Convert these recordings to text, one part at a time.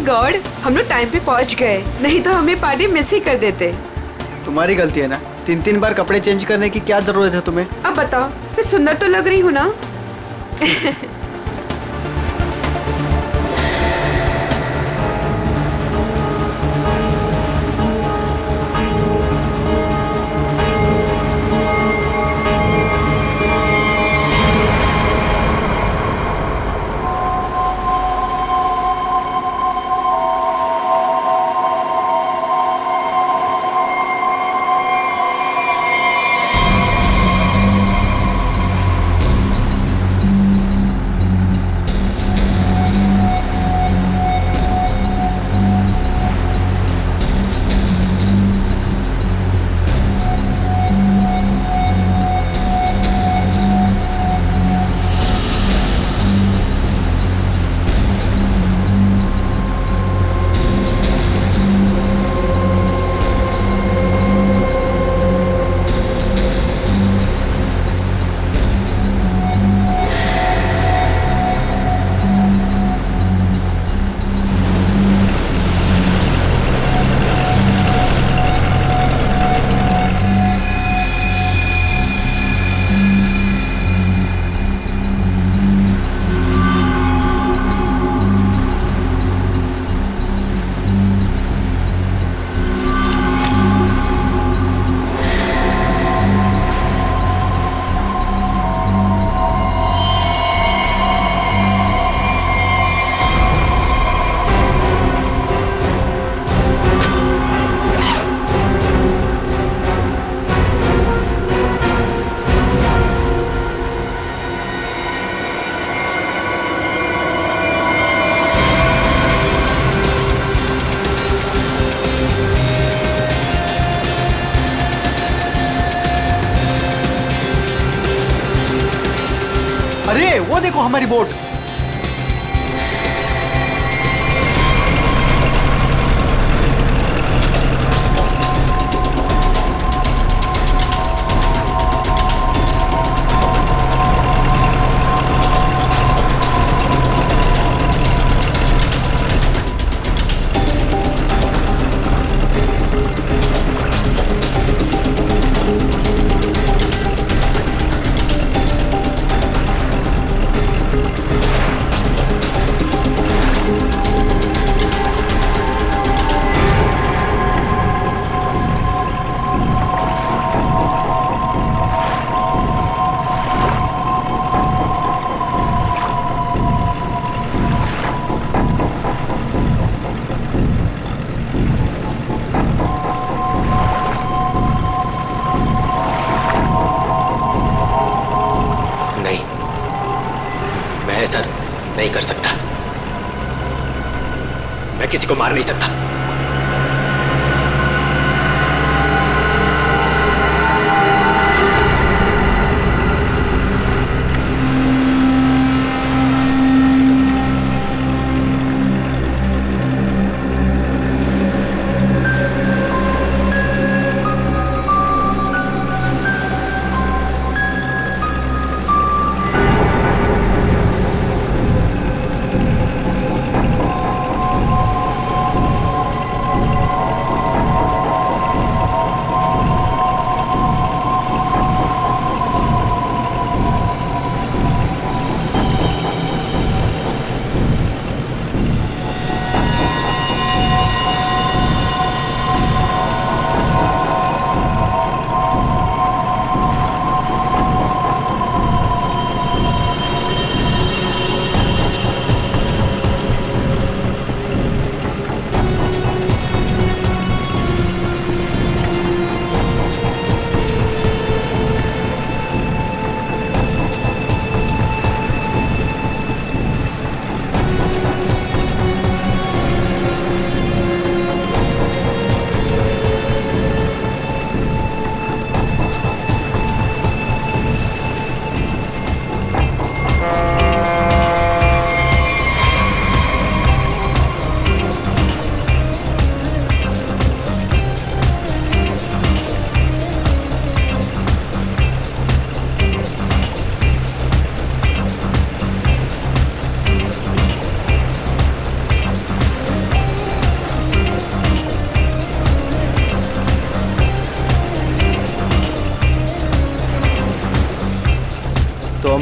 Thank God हम लोग time पे पहुंच गए, नहीं तो हमें पार्टी मिस ही कर देते। तुम्हारी गलती है ना, 3-3 बार कपड़े चेंज करने की क्या जरूरत है तुम्हें? अब बताओ, मैं सुंदर तो लग रही हूँ ना? अरे वो देखो हमारी बोट। ऐसा नहीं कर सकता, मैं किसी को मार नहीं सकता।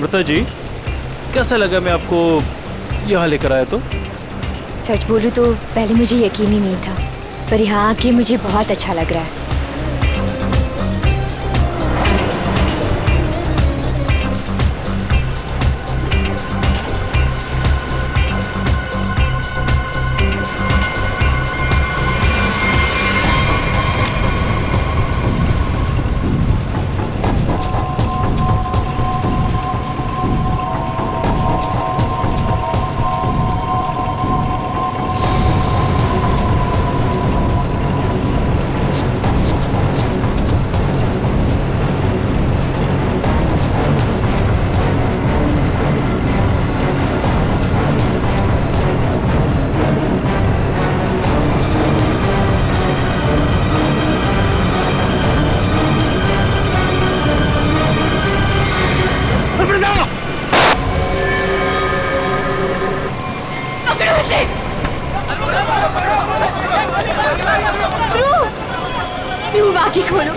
अमृता जी, कैसा लगा मैं आपको यहाँ लेकर आया तो? सच बोलूं तो पहले मुझे यकीन ही नहीं था, पर यहाँ आके मुझे बहुत अच्छा लग रहा है। ध्रुव, आँखें खोलो।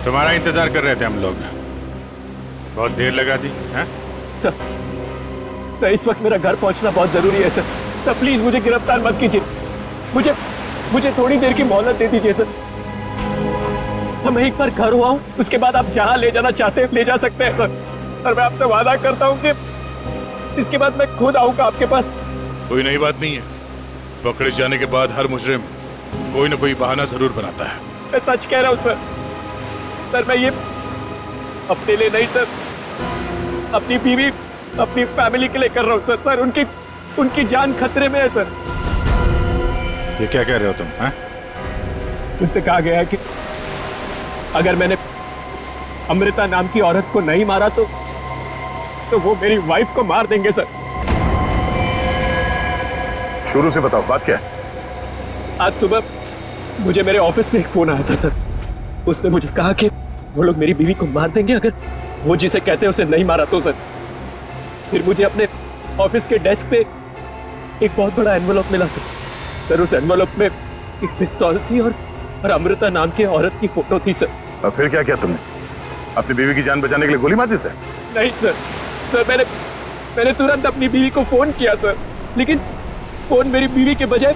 तुम्हारा इंतजार कर रहे थे हम लोग। बहुत देर लगा दी है? सर, इस वक्त मेरा घर पहुंचना बहुत जरूरी है सर। प्लीज मुझे गिरफ्तार मत कीजिए। मुझे थोड़ी देर की मोहलत दे दीजिए सर। मैं एक बार घर हुआ हूँ, उसके बाद आप जहाँ ले जाना चाहते हैं ले जा सकते हैं सर। और मैं आपसे वादा करता हूँ कि इसके बाद मैं खुद आऊंगा आपके पास। कोई नई बात नहीं है। पकड़े जाने के बाद हर मुजरिम कोई ना कोई बहाना जरूर बनाता है। मैं सच कह रहा हूँ सर। मैं ये अपने लिए नहीं सर, अपनी बीवी, अपनी फैमिली के लिए कर रहा हूँ सर। उनकी जान खतरे में है सर। ये क्या कह रहे हो तुम? हैं? उनसे कहा गया है कि अगर मैंने अमृता नाम की औरत को नहीं मारा तो वो मेरी वाइफ को मार देंगे सर। शुरू से बताओ, बात क्या है? आज सुबह मुझे मेरे ऑफिस में एक फोन आया था सर। उसने मुझे कहा कि वो लोग मेरी बीवी को मार देंगे अगर वो जिसे कहते हैं उसे नहीं मारा तो सर। फिर मुझे अपने ऑफिस के डेस्क पे एक बहुत बड़ा एनवलप मिला सर उस एनवलप में एक पिस्तौल थी और अमृता नाम की औरत की फोटो थी सर। और फिर क्या किया तुमने? अपनी बीवी की जान बचाने के लिए गोली मार दी सर? नहीं सर मैंने तुरंत अपनी बीवी को फोन किया सर, लेकिन फोन मेरी बीवी के बजाय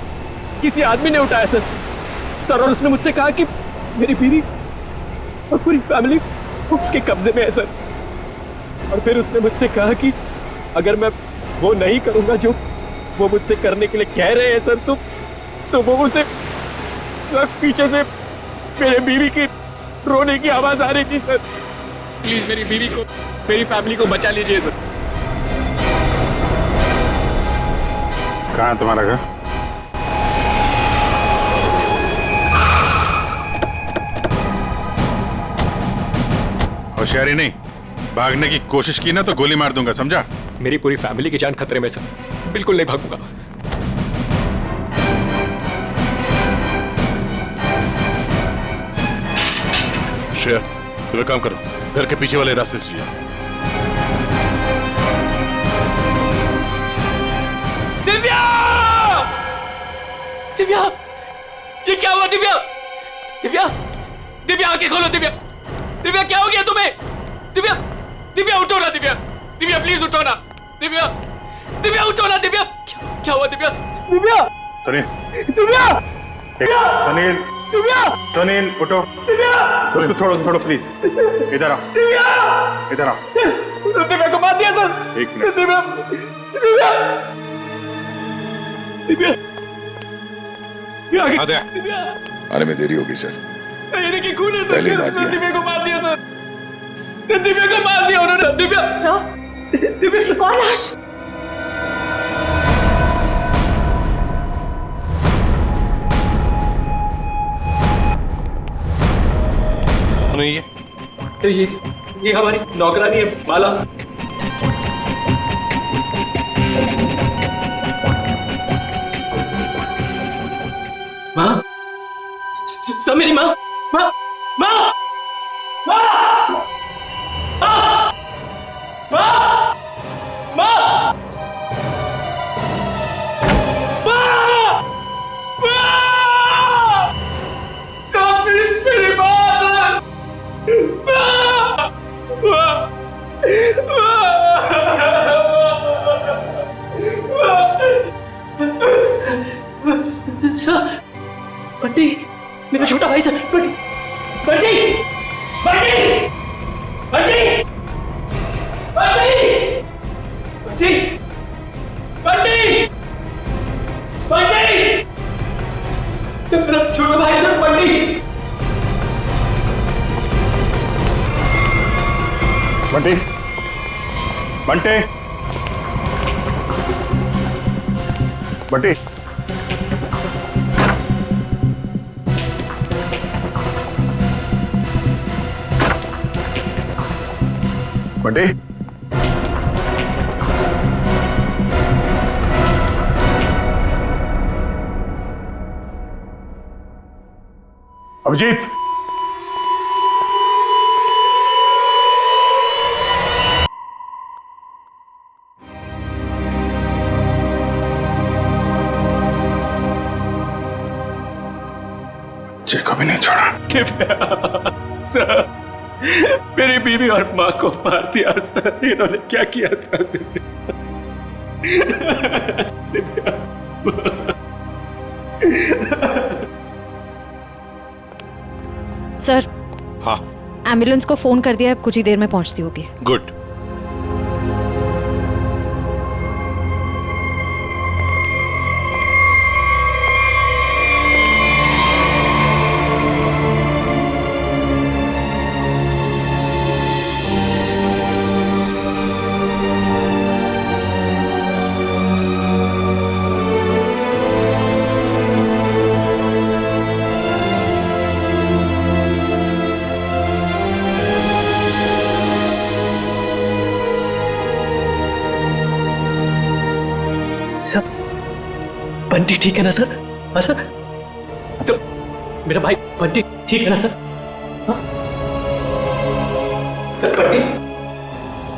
किसी आदमी ने उठाया सर और उसने मुझसे कहा कि मेरी बीवी और पूरी फैमिली उसके कब्जे में है सर। और फिर उसने मुझसे कहा कि अगर मैं वो नहीं करूंगा जो वो मुझसे करने के लिए कह रहे हैं सर, तो वो मुझसे पीछे से मेरे बीवी की रोने की आवाज आ रही थी सर। प्लीज मेरी बीवी को, मेरी फैमिली को बचा लीजिए सर। कहाँ है तुम्हारा घर? होशियारी नहीं, भागने की कोशिश की ना तो गोली मार दूंगा, समझा? मेरी पूरी फैमिली की जान खतरे में सर, बिल्कुल नहीं भागूंगा। श्रेया, तुम्हें काम करो, घर के पीछे वाले रास्ते से जाओ। दिव्या! दिव्या! ये क्या हुआ दिव्या? दिव्या! दिव्या आंखें खोलो दिव्या! दिव्या क्या हो गया तुम्हें? दिव्या! दिव्या उठो ना दिव्या! दिव्या प्लीज उठो ना! दिव्या! दिव्या उठो ना दिव्या! क्या हुआ दिव्या? दिव्या! सुनील! दिव्या! सुनील! दिव्या! सुनील उठो! उसको छोड़ो प्लीज। इधर आओ, इधर आओ। दिव्या को मार दिया सर। एक मिनट। दिव्या आ गया। आने में देरी होगी सर। ये देखिए खून है सर। पहले ही मार दिया। दिव्या को मार दिया सर। दिव्या को मार दिया उन्होंने। दिव्या सर एक और लाश। नहीं है ये हमारी नौकरानी है माला। माँ, सब मेरी माँ, माँ, माँ, माँ, माँ, माँ, माँ, मेरी माँ, बंटी, मेरा छोटा भाई सर। बंटी, बंटी, बंटी, बंटी, बंटी, बंटी, बंटी, बंटी, मेरा छोटा भाई सर। बंटी, बंटी, बंटे, बंटी, बंटी, अभिजीत, जय को भी नहीं छोड़ा। सर, मेरी बीवी और माँ को मार दिया सर। इन्होंने क्या किया था? सर हाँ, एम्बुलेंस को फोन कर दिया, कुछ ही देर में पहुंचती होगी। गुड। सर, बंटी ठीक है ना सर? हाँ सर, सर मेरा भाई बंटी ठीक है ना सर? हाँ सर, बंटी,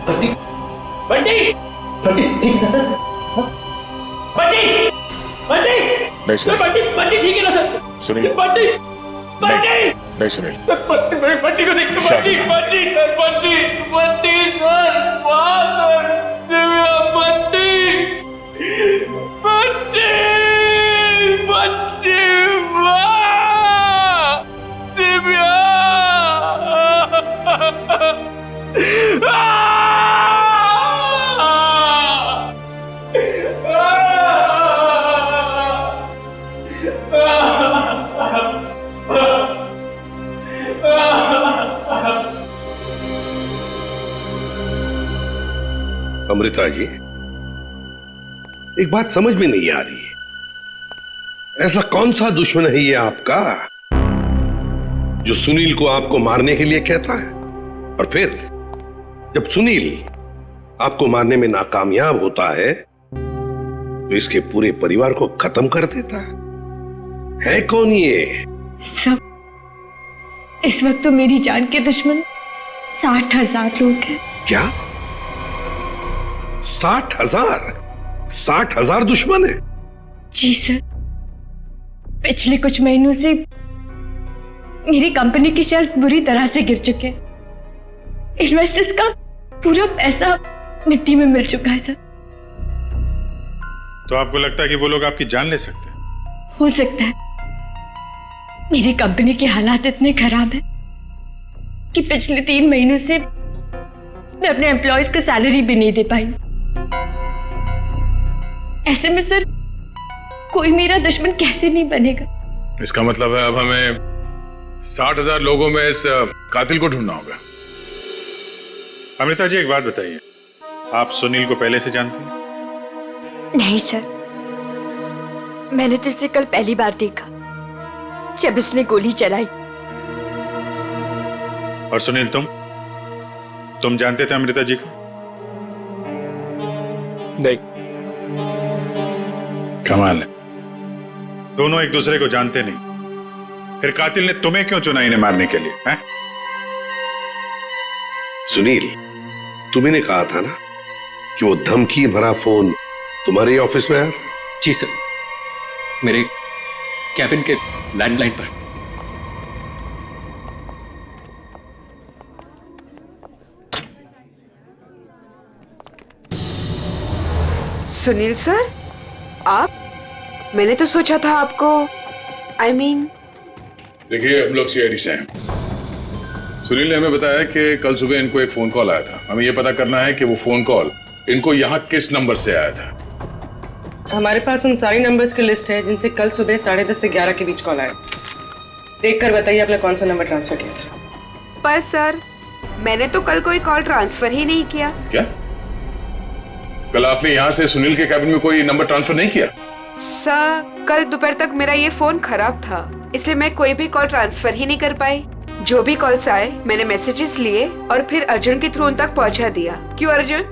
बंटी, बंटी, बंटी ठीक है सर? बंटी बंटी नहीं सर, सुनील, बंटी ठीक है ना सर? सुनील। सर, बंटी बंटी नहीं सुनील, बंटी को देखो, शांत बंटी हो। बंटी सर, बंटी सर, वाह सर, दिव्या बंटी बंटी बंटी वाह दिव्या अमृता जी, एक बात समझ में नहीं आ रही है, ऐसा कौन सा दुश्मन है ये आपका जो सुनील को आपको मारने के लिए कहता है, और फिर जब सुनील आपको मारने में नाकामयाब होता है तो इसके पूरे परिवार को खत्म कर देता है कौन ये? सब इस वक्त तो मेरी जान के दुश्मन 60,000 लोग हैं। क्या 60,000? 60,000 दुश्मन है? जी सर, पिछले कुछ महीनों से मेरी कंपनी के शेयर्स बुरी तरह से गिर चुके हैं। इन्वेस्टर्स का पूरा पैसा मिट्टी में मिल चुका है सर। तो आपको लगता है कि वो लोग आपकी जान ले सकते हैं? हो सकता है। मेरी कंपनी के हालात इतने खराब हैं कि पिछले 3 महीनों से मैं अपने एम्प्लॉयज को सैलरी भी नहीं दे पाई। ऐसे में सर कोई मेरा दुश्मन कैसे नहीं बनेगा? इसका मतलब है अब हमें 60,000 लोगों में इस कातिल को ढूंढना होगा। अमृता जी, एक बात बताइए, आप सुनील को पहले से जानती हैं? नहीं सर, मैंने तो इसे कल पहली बार देखा जब इसने गोली चलाई। और सुनील, तुम जानते थे अमृता जी को? नहीं। कमाल है, दोनों एक दूसरे को जानते नहीं, फिर कातिल ने तुम्हें क्यों चुना इन्हें मारने के लिए? हैं? सुनील, तुम्हें कहा था ना कि वो धमकी भरा फोन तुम्हारे ऑफिस में आया था? जी सर, मेरे कैबिन के लैंडलाइन पर। सुनील सर, आप? मैंने तो सोचा था आपको देखिए, हम लोग सीआईडी से हैं। सुनील ने हमें बताया कि कल सुबह इनको एक फोन कॉल आया था। हमें यह पता करना है कि वो फोन कॉल इनको यहाँ किस नंबर से आया था। हमारे पास उन सारी नंबर्स की लिस्ट है जिनसे कल सुबह 10:30 से 11 के बीच कॉल आया। देखकर बताइए आपने कौन सा नंबर ट्रांसफर किया था। पर सर, मैंने तो कल कोई कॉल ट्रांसफर ही नहीं किया। क्या? कल आपने यहाँ से सुनील के कैबिन में कोई नंबर ट्रांसफर नहीं किया? सर, कल दोपहर तक मेरा ये फोन खराब था, इसलिए मैं कोई भी कॉल ट्रांसफर ही नहीं कर पाई। जो भी कॉल्स आए मैंने मैसेजेस लिए और फिर अर्जुन के थ्रू उन तक पहुंचा दिया। क्यों अर्जुन?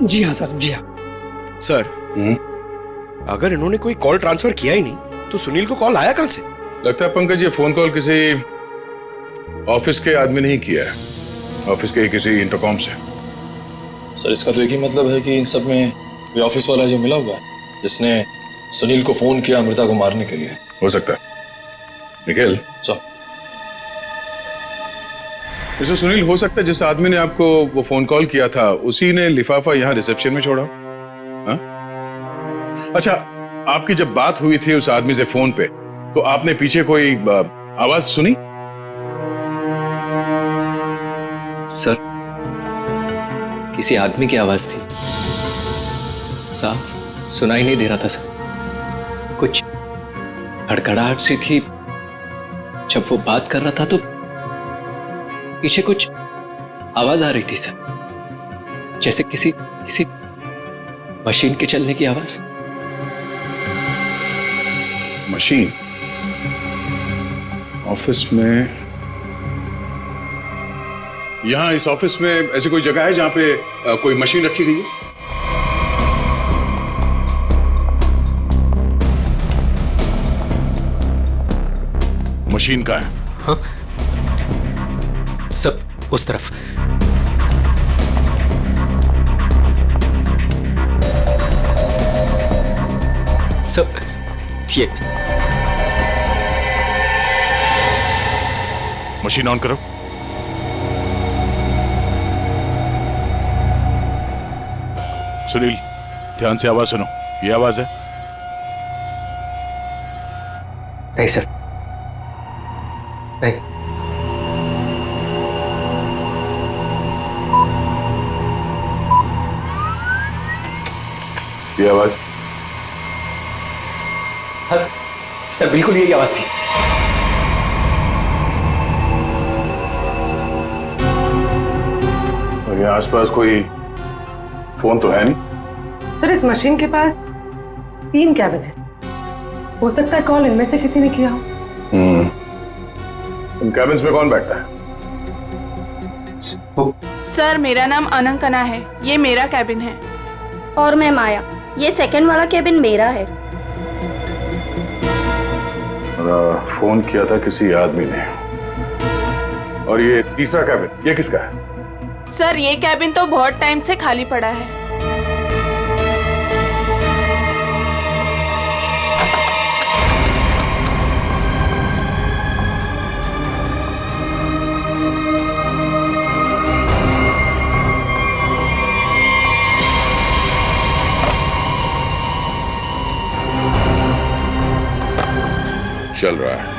जी हाँ सर, जी हाँ सर। अगर इन्होंने कोई कॉल ट्रांसफर किया ही नहीं तो सुनील को कॉल आया कहां से? लगता है पंकज ये फोन कॉल किसी ऑफिस के आदमी ने ही किया है, ऑफिस के किसी इंटरकॉम से। सर, इसका तो एक ही मतलब है कि इन सब में वो ऑफिस वाला जो मिला हुआ है जिसने सुनील को फोन किया अमृता को मारने के लिए। हो सकता है। निखिल सर, जैसे सुनील, हो सकता है जिस आदमी ने आपको वो फोन कॉल किया था उसी ने लिफाफा यहाँ रिसेप्शन में छोड़ा। हा? अच्छा, आपकी जब बात हुई थी उस आदमी से फोन पे तो आपने पीछे कोई आवाज सुनी? सर, किसी आदमी की आवाज थी, साफ सुनाई नहीं दे रहा था सर। कुछ हड़कड़ाहट सी थी। जब वो बात कर रहा था तो पीछे कुछ आवाज आ रही थी सर, जैसे किसी मशीन के चलने की आवाज। मशीन? ऑफिस में? यहाँ इस ऑफिस में ऐसी कोई जगह है जहां पे कोई मशीन रखी गई है? मशीन का है? हाँ, सब उस तरफ। सर ये मशीन ऑन करो। सुनील, ध्यान से आवाज सुनो। ये आवाज है? नहीं सर, नहीं। ये आवाज? हाँ सर, बिल्कुल यही आवाज थी। और ये आसपास कोई फोन तो है नहीं? सर, इस मशीन के पास 3 कैबिन है। हो सकता है कॉल इनमें से किसी ने किया हो। इन कैबिन्स में कौन बैठता है? सर, मेरा नाम अनंकना है, ये मेरा कैबिन है। और मैं माया, ये सेकंड वाला कैबिन मेरा है। फोन किया था किसी आदमी ने। और ये तीसरा कैबिन, ये किसका है? सर, ये कैबिन तो बहुत टाइम से खाली पड़ा है। चल रहा है।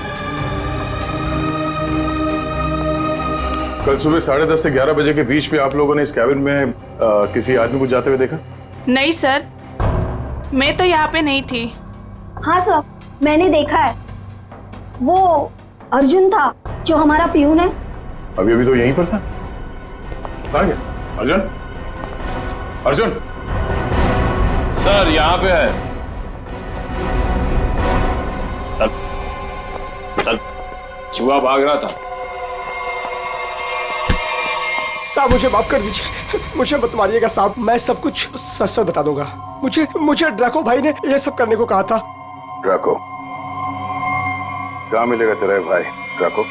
कल सुबह 10:30 से 11 बजे के बीच में आप लोगों ने इस कैबिन में किसी आदमी को जाते हुए देखा? नहीं सर, मैं तो यहाँ पे नहीं थी। हाँ सर, मैंने देखा है। वो अर्जुन था जो हमारा पियून है। अभी अभी तो यहीं पर था। कहाँ गया? अर्जुन? अर्जुन? सर, यहाँ पे है। चल, चूहा भाग रहा था। साहब, मुझे माफ कर दीजिए, मुझे मत मारिएगा साहब, मैं सब कुछ सच सच बता दूंगा। मुझे ड्रैको भाई ने ये सब करने को कहा था। ड्रैको? कहाँ मिलेगा तेरा भाई ड्रैको?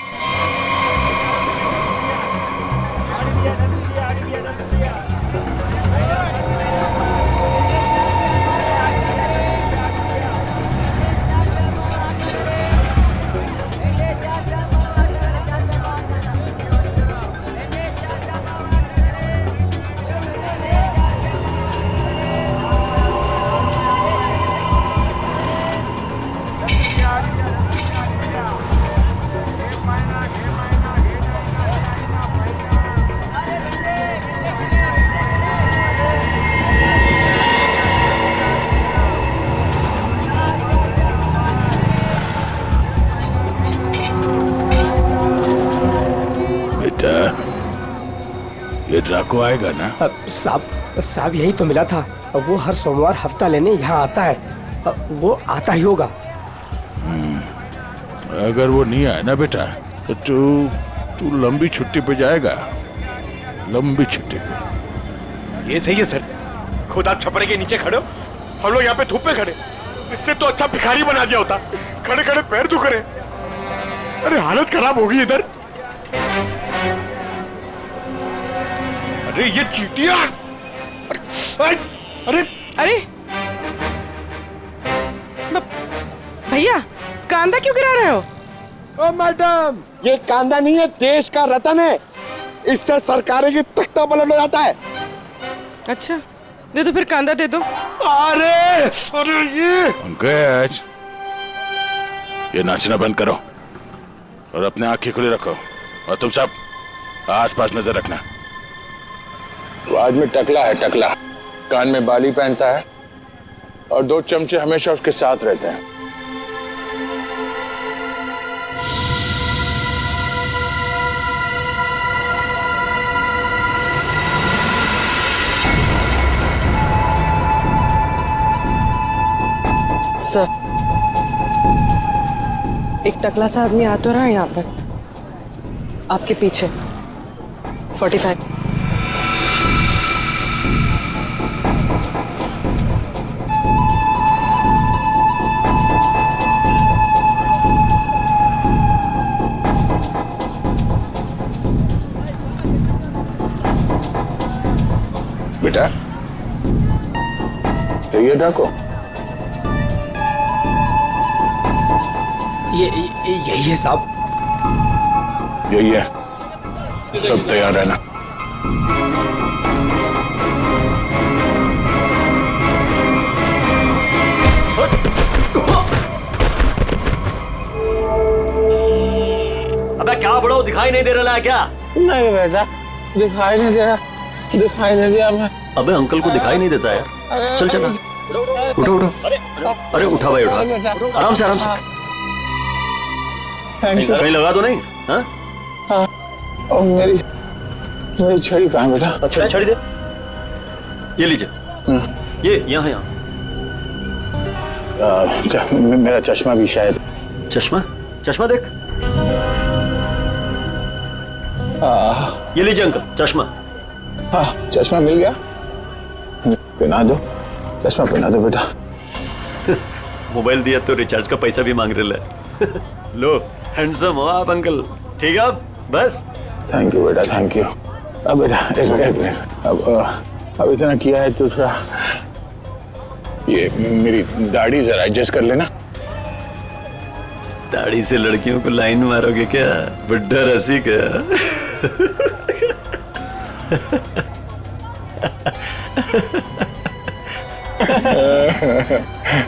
ये ड्रैको आएगा ना? साहब यही तो मिला था। वो हर सोमवार हफ्ता लेने यहाँ आता है। वो आता ही होगा। अगर वो नहीं आया ना बेटा, तो तू लंबी छुट्टी पे जाएगा। लंबी छुट्टी पे। ये सही है सर। खुद आप छपरे के नीचे खड़े हो, हम लोग यहाँ पे धूप में खड़े। इससे तो अच्छा भिखारी बना दिया होता। खड़े खड़े पैर दुख रहे। अरे हालत खराब होगी इधर। अरे ये चीटियां! अरे भैया, कांदा क्यों गिरा रहे हो? ओ मैडम, ये कांदा नहीं है, देश का रतन है। इससे सरकारें की तख्ता पलट हो जाता है। अच्छा, दे दो फिर, कांदा दे दो। अरे ये पंकज, ये नाचना बंद करो और अपने आंखें खुली रखो। और तुम सब आसपास नजर रखना। वो आदमी टकला है, टकला। कान में बाली पहनता है और 2 चमचे हमेशा उसके साथ रहते हैं। सर, एक टकला सा आदमी आ तो रहा है यहाँ पर, आपके पीछे। 45। बेटा, ये ड्रैको? यही है साहब। यही है, सब तैयार रहना। अबे क्या बड़ो, दिखाई नहीं दे रहा है क्या? नहीं बेटा, दिखाई नहीं दे रहा, दिखाई नहीं दिया मैं। अबे अंकल को दिखाई नहीं देता है। चल चल, उठो उठो। अरे उठा भाई, उठा, आराम से आराम से। कहीं लगा तो नहीं? हाँ? और मेरी छड़ी कहाँ है बेटा? अच्छा छड़ी दे, ये लीजिए। ये यहाँ यहाँ। मेरा चश्मा भी शायद। चश्मा? चश्मा देख। ये लीजिए अंकल, चश्मा। हाँ, चश्मा मिल गया। पहना दो, चश्मा पहना दो बेटा। मोबाइल दिया तो रिचार्ज का पैसा भी मांग रहे हैं। लो, हैंडसम हो आप अंकल। ठीक है, बस। थैंक यू बेटा, थैंक यू। अब बेटा एक मिनट, अब इतना किया है तो थोड़ा ये मेरी दाढ़ी जरा एडजस्ट कर लेना। दाढ़ी से लड़कियों को लाइन मारोगे क्या? बुड्ढा रसिक है।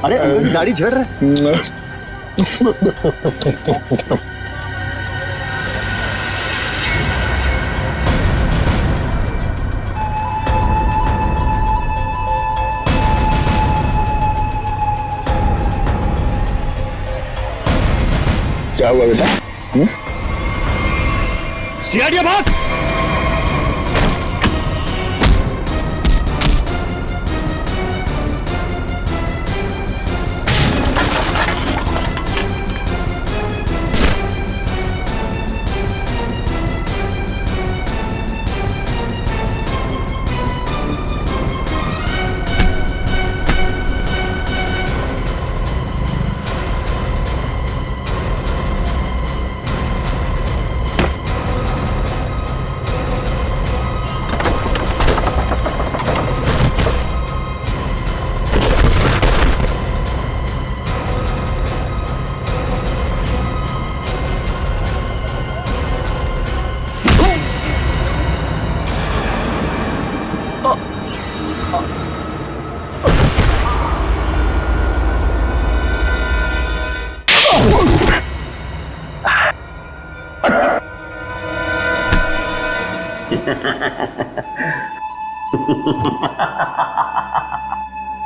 अरे अंकल दाढ़ी झड़ रहा है। क्या हुआ बेटा? सियाड़िया भाग।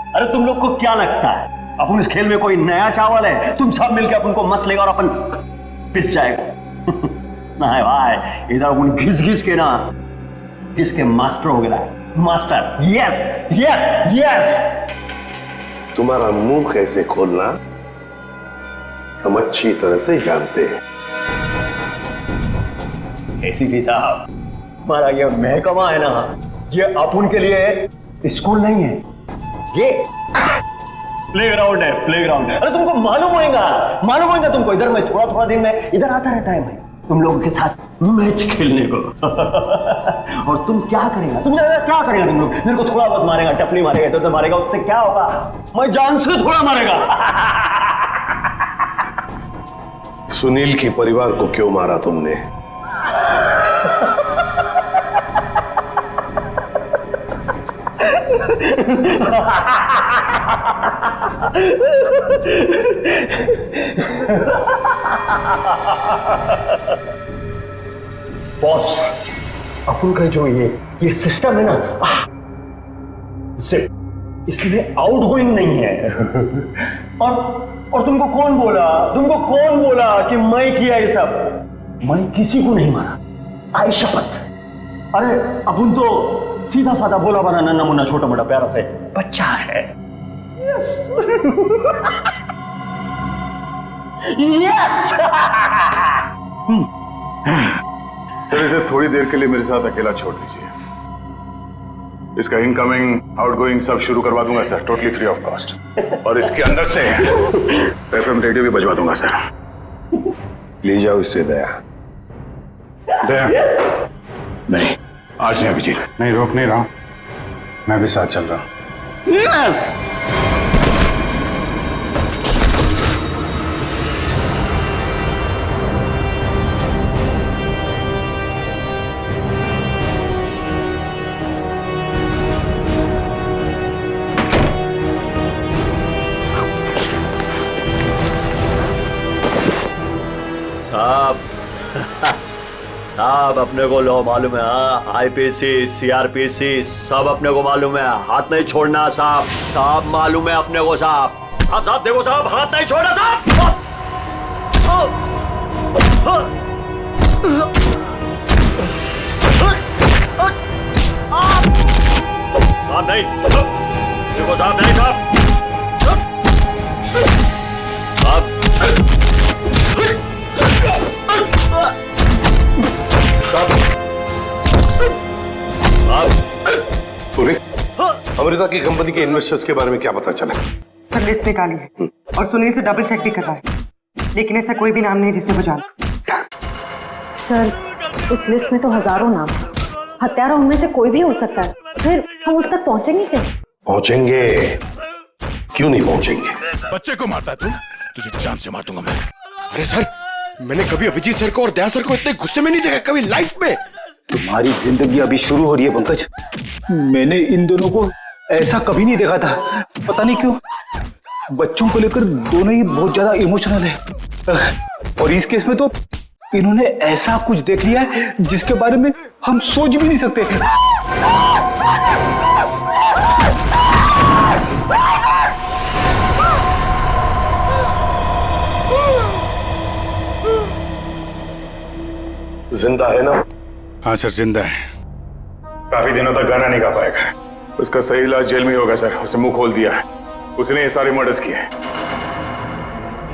अरे तुम लोग को क्या लगता है अपन इस खेल में कोई नया चावल है? तुम सब मिलकर अपन को मस लेगा और अपन पिस जाएगा। नहीं भाई, इधर अपन घिस घिस के ना जिसके मास्टर हो गया। Master, yes yes yes. तुम्हारा मुंह कैसे खोलना हम अच्छी तरह से जानते हैं। एसीपी साहब, हमारा ये महकमा है ना, ये अपन के लिए स्कूल नहीं है, ये प्लेग्राउंड है, प्लेग्राउंड। अरे तुमको मालूम होगा तुमको। इधर मैं थोड़ा थोड़ा दिन में इधर आता रहता है, मैं तुम लोगों के साथ मैच खेलने को। और तुम क्या करेगा? तुम क्या करेगा? तुम लोग मेरे को थोड़ा बहुत मारेगा, टपली मारेगा, इधर मारेगा, उससे क्या होगा? मैं जान से थोड़ा मारेगा। सुनील के परिवार को क्यों मारा तुमने? बॉस, अपन का जो ये सिस्टम है ना, इसमें आउटगोइंग नहीं है। और तुमको कौन बोला कि मैं किया ये सब? मैं किसी को नहीं मारा, आई शपथ। अरे अपन तो सीधा साधा बोला बना नन्ना मुन्ना छोटा मोटा प्यारा से बच्चा है। Yes yes. सर, इसे थोड़ी देर के लिए मेरे साथ अकेला छोड़ दीजिए। इसका इनकमिंग आउटगोइंग सब शुरू करवा दूंगा sir, totally free of cost. और इसके अंदर से एफएम रेडियो भी बजवा दूंगा सर। ले जाओ इससे दया। दया? नहीं, आज नहीं अभिजीत, नहीं रोक नहीं रहा हूं, मैं भी साथ चल रहा हूं। यस। 「साहब अपने को लो मालूम है, हाँ आईपीसी सीआरपीसी सब अपने को मालूम है, हाथ नहीं छोड़ना साहब, साहब मालूम है अपने को साहब। आप साहब देखो साहब, हाथ नहीं छोड़ना साहब। साहब नहीं, देखो साहब नहीं साहब, अमृता की कंपनी के इन्वेस्टर्स के बारे में क्या पता चला? पर लिस्ट निकाली है और सुनील से डबल चेक भी कर रहा है, लेकिन ऐसा कोई भी नाम नहीं जिसे वो जाने। सर उस लिस्ट में तो हजारों नाम है, हत्यारा उनमें से कोई भी हो सकता है, फिर हम उस तक पहुंचेंगे कैसे? पहुंचेंगे, क्यों नहीं पहुंचेंगे? बच्चे को मारता है तू, तुझे जान से मार दूंगा मैं। अरे सर, मैंने कभी अभिजीत सर को और दया सर को इतने गुस्से में नहीं देखा कभी लाइफ में। तुम्हारी जिंदगी अभी शुरू हो रही है पंकज। मैंने इन दोनों को ऐसा कभी नहीं देखा था, पता नहीं क्यों बच्चों को लेकर दोनों ही बहुत ज्यादा इमोशनल है, और इस केस में तो इन्होंने ऐसा कुछ देख लिया है जिसके बारे में हम सोच भी नहीं सकते। जिंदा है ना? हाँ सर जिंदा है। काफी दिनों तक गाना नहीं गा पाएगा, उसका सही इलाज जेल में होगा सर। उसे मुंह खोल दिया है, उसने ये सारे मर्डर्स किए हैं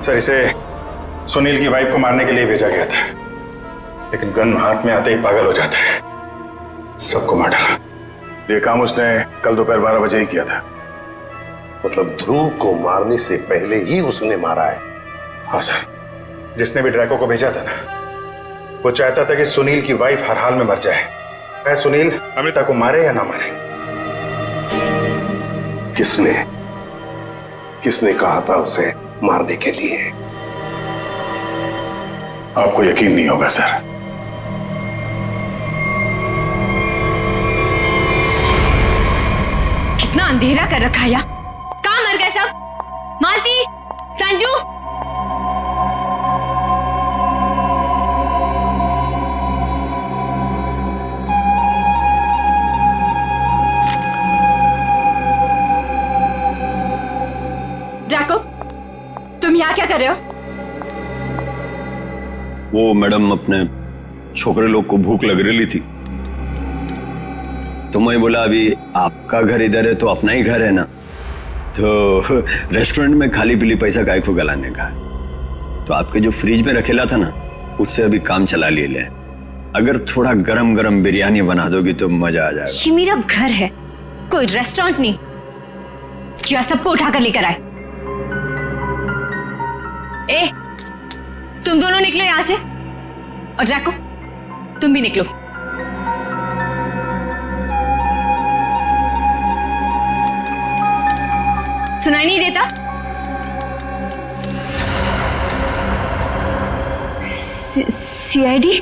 सर। इसे सुनील की वाइफ को मारने के लिए भेजा गया था, लेकिन गन हाथ में आते ही पागल हो जाता है, सबको मार डाला। ये काम उसने कल दोपहर 12 बजे ही किया था। मतलब ध्रुव को मारने से पहले ही उसने मारा है? हाँ सर, जिसने भी ड्रैको को भेजा था ना, वो चाहता था कि सुनील की वाइफ हर हाल में मर जाए, चाहे सुनील अमृता को मारे या ना मारे। किसने कहा था उसे मारने के लिए? आपको यकीन नहीं होगा सर। कितना अंधेरा कर रखा है यार, कहाँ मर गए सब? मालती, संजू, ड्रैको, तुम यहाँ क्या कर रहे हो? वो मैडम अपने छोकरे लोग को भूख लग रही थी, तो मैं बोला अभी आपका घर इधर है तो अपना ही घर है ना, तो रेस्टोरेंट में खाली पीली पैसा काय को गलाने का, तो आपके जो फ्रिज में रखेला था ना उससे अभी काम चला ले। अगर थोड़ा गरम गरम बिरयानी बना दोगी तो मजा आ जाएगा। ये मेरा घर है, कोई रेस्टोरेंट नहीं जो सबको उठाकर लेकर आए। ए, तुम दोनों निकलो यहां से, और जैको तुम भी निकलो। सुनाई नहीं देता? सीआईडी?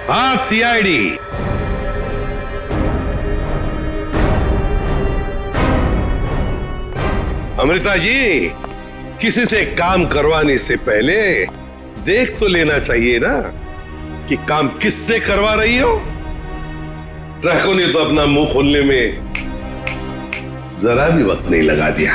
हाँ सीआईडी। अमृता जी, किसी से काम करवाने से पहले देख तो लेना चाहिए ना कि काम किससे करवा रही हो। ट्रैको ने तो अपना मुंह खोलने में जरा भी वक्त नहीं लगा दिया।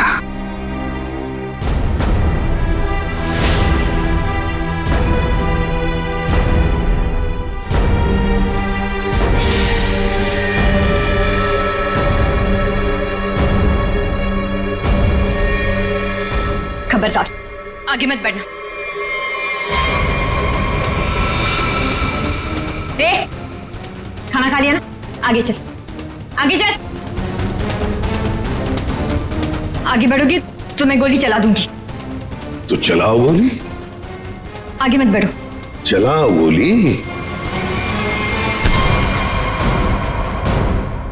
खबरदार, आगे मत बढ़ना। खाना खा लिया ना? आगे चल, आगे चल। आगे बढ़ोगी तो मैं गोली चला दूंगी। तो चलाओ गोली। आगे मत बढ़ो। चलाओ गोली।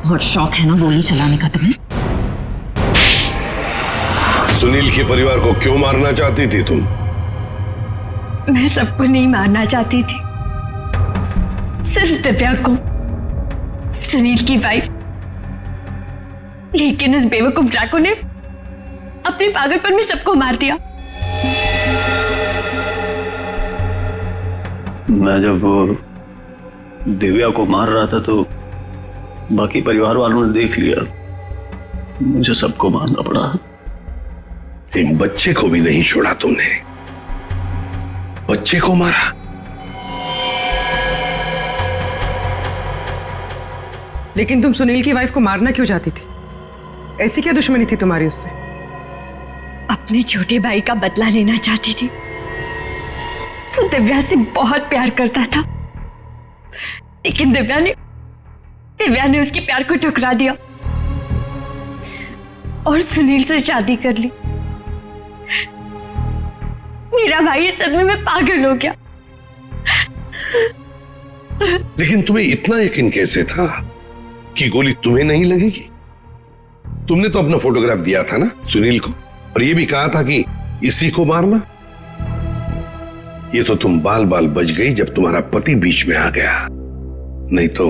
बहुत शौक है ना गोली चलाने का तुम्हें? सुनील के परिवार को क्यों मारना चाहती थी तुम? मैं सबको नहीं मारना चाहती थी, सिर्फ दिव्या को, सुनील की वाइफ। लेकिन उस बेवकूफ ड्रैको ने अपने पागलपन में सबको मार दिया। मैं जब दिव्या को मार रहा था तो बाकी परिवार वालों ने देख लिया, मुझे सबको मारना पड़ा। एक बच्चे को भी नहीं छोड़ा तुमने, बच्चे को मारा। लेकिन तुम सुनील की वाइफ को मारना क्यों चाहती थी? ऐसी क्या दुश्मनी थी तुम्हारी उससे? अपने छोटे भाई का बदला लेना चाहती थी। वो दिव्या से बहुत प्यार करता था, लेकिन दिव्या ने उसके प्यार को ठुकरा दिया और सुनील से शादी कर ली। मेरा भाई इस सदमे में पागल हो गया। लेकिन तुम्हें इतना यकीन कैसे था कि गोली तुम्हें नहीं लगेगी? तुमने तो अपना फोटोग्राफ दिया था ना सुनील को, और ये भी कहा था कि इसी को मारना। ये तो तुम बाल बाल बच गई जब तुम्हारा पति बीच में आ गया, नहीं तो।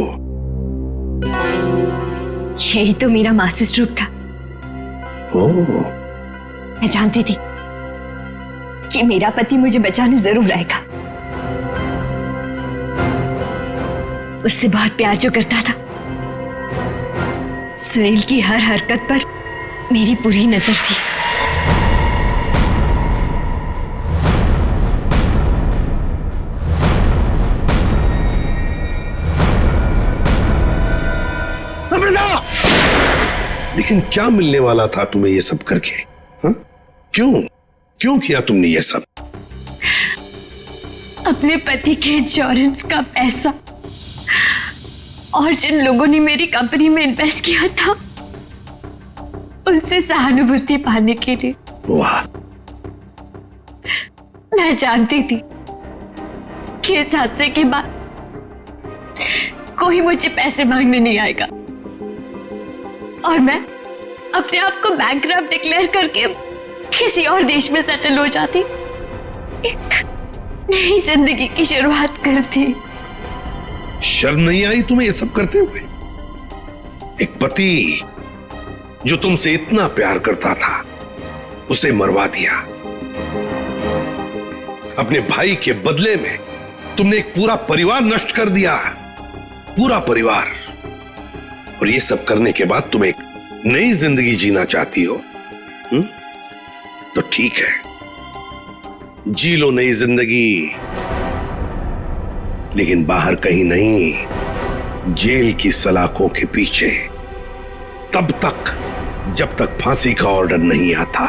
यही तो मेरा मास्टर स्ट्रोक था। ओह, मैं जानती थी कि मेरा पति मुझे बचाने जरूर आएगा। उससे बहुत प्यार जो करता था। सुनील की हर हरकत पर मेरी पूरी नजर थी। लेकिन क्या मिलने वाला था तुम्हें ये सब करके? हा? क्यों किया तुमने ये सब? अपने पति के इंश्योरेंस का पैसा और जिन लोगों ने मेरी कंपनी में इन्वेस्ट किया था उनसे सहानुभूति पाने के लिए। वाह। मैं जानती थी कि इस हादसे के बाद कोई मुझे पैसे मांगने नहीं आएगा और मैं अपने आप को बैंकक्रप्ट डिक्लेयर करके किसी और देश में सेटल हो जाती, एक नई जिंदगी की शुरुआत करती। शर्म नहीं आई तुम्हें ये सब करते हुए? एक पति जो तुमसे इतना प्यार करता था उसे मरवा दिया। अपने भाई के बदले में तुमने एक पूरा परिवार नष्ट कर दिया, पूरा परिवार। और ये सब करने के बाद तुम एक नई जिंदगी जीना चाहती हो? तो ठीक है, जी लो नई जिंदगी, लेकिन बाहर कहीं नहीं, जेल की सलाखों के पीछे, तब तक जब तक फांसी का ऑर्डर नहीं आता।